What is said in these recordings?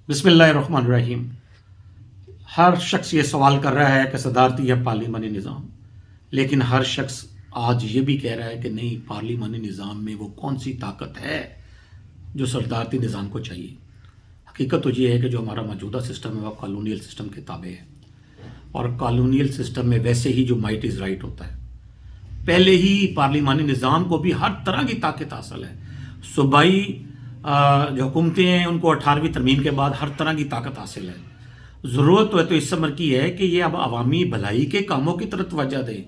بسم اللہ الرحمن الرحیم۔ ہر شخص یہ سوال کر رہا ہے کہ صدارتی یا پارلیمانی نظام، لیکن ہر شخص آج یہ بھی کہہ رہا ہے کہ نہیں، پارلیمانی نظام میں وہ کون سی طاقت ہے جو صدارتی نظام کو چاہیے۔ حقیقت تو یہ ہے کہ جو ہمارا موجودہ سسٹم ہے وہ کالونیل سسٹم کے تابع ہے، اور کالونیل سسٹم میں ویسے ہی جو مائٹ از رائٹ ہوتا ہے، پہلے ہی پارلیمانی نظام کو بھی ہر طرح کی طاقت حاصل ہے۔ صوبائی جو حکومتیں ہیں ان کو 18ویں ترمیم کے بعد ہر طرح کی طاقت حاصل ہے۔ ضرورت تو اس امر کی ہے کہ یہ اب عوامی بھلائی کے کاموں کی طرف توجہ دیں،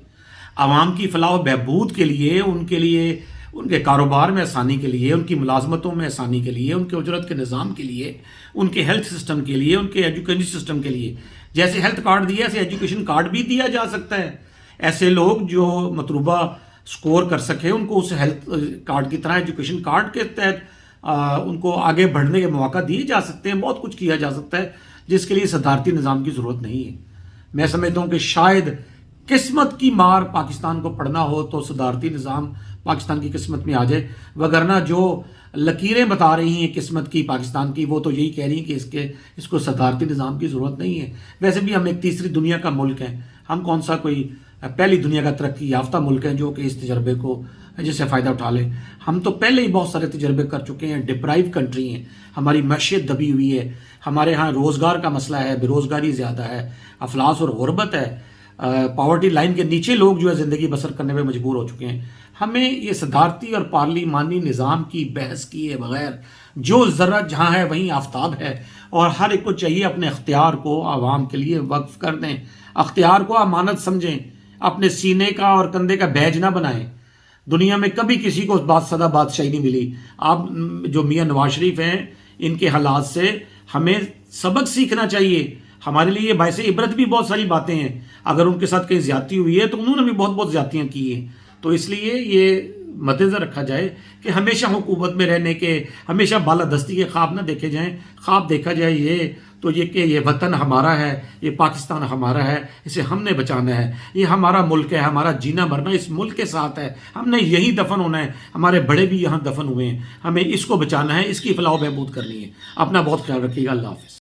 عوام کی فلاح و بہبود کے لیے، ان کے کاروبار میں آسانی کے لیے، ان کی ملازمتوں میں آسانی کے لیے، ان کے اجرت کے نظام کے لیے، ان کے ہیلتھ سسٹم کے لیے، ان کے ایجوکیشن سسٹم کے لیے۔ جیسے ہیلتھ کارڈ دیا ایسے ایجوکیشن کارڈ بھی دیا جا سکتا ہے۔ ایسے لوگ جو مطلوبہ سکور کر سکے ان کو اس ہیلتھ کارڈ کی طرح ایجوکیشن کارڈ کے تحت ان کو آگے بڑھنے کے مواقع دیے جا سکتے ہیں۔ بہت کچھ کیا جا سکتا ہے جس کے لیے صدارتی نظام کی ضرورت نہیں ہے۔ میں سمجھتا ہوں کہ شاید قسمت کی مار پاکستان کو پڑنا ہو تو صدارتی نظام پاکستان کی قسمت میں آ جائے، وگرنہ جو لکیریں بتا رہی ہیں قسمت کی پاکستان کی، وہ تو یہی کہہ رہی ہیں کہ اس کو صدارتی نظام کی ضرورت نہیں ہے۔ ویسے بھی ہم ایک تیسری دنیا کا ملک ہیں، ہم کون سا کوئی پہلی دنیا کا ترقی یافتہ ملک ہیں جو کہ اس تجربے کو جس سے فائدہ اٹھا لیں۔ ہم تو پہلے ہی بہت سارے تجربے کر چکے ہیں، ڈپرائیو کنٹری ہیں، ہماری معیشت دبی ہوئی ہے، ہمارے ہاں روزگار کا مسئلہ ہے، بے روزگاری زیادہ ہے، افلاس اور غربت ہے، پاورٹی لائن کے نیچے لوگ جو ہے زندگی بسر کرنے میں مجبور ہو چکے ہیں۔ ہمیں یہ صدارتی اور پارلیمانی نظام کی بحث کیے بغیر جو ذرا جہاں ہے وہیں آفتاب ہے، اور ہر ایک کو چاہیے اپنے اختیار کو عوام کے لیے وقف کر دیں، اختیار کو امانت سمجھیں، اپنے سینے کا اور کندھے کا بیج نہ بنائیں۔ دنیا میں کبھی کسی کو سدا بادشاہی نہیں ملی۔ آپ جو میاں نواز شریف ہیں، ان کے حالات سے ہمیں سبق سیکھنا چاہیے۔ ہمارے لیے یہ باعث عبرت بھی بہت ساری باتیں ہیں۔ اگر ان کے ساتھ کہیں زیادتی ہوئی ہے تو انہوں نے بھی بہت بہت زیادتیاں کی ہیں، تو اس لیے یہ مد نظر رکھا جائے کہ ہمیشہ حکومت میں رہنے کے، ہمیشہ بالادستی کے خواب نہ دیکھے جائیں۔ خواب دیکھا جائے یہ کہ یہ وطن ہمارا ہے، یہ پاکستان ہمارا ہے، اسے ہم نے بچانا ہے، یہ ہمارا ملک ہے، ہمارا جینا مرنا اس ملک کے ساتھ ہے، ہم نے یہی دفن ہونا ہے، ہمارے بڑے بھی یہاں دفن ہوئے ہیں، ہمیں اس کو بچانا ہے، اس کی فلاح و بہبود کرنی ہے۔ اپنا بہت خیال رکھیے گا۔ اللہ حافظ۔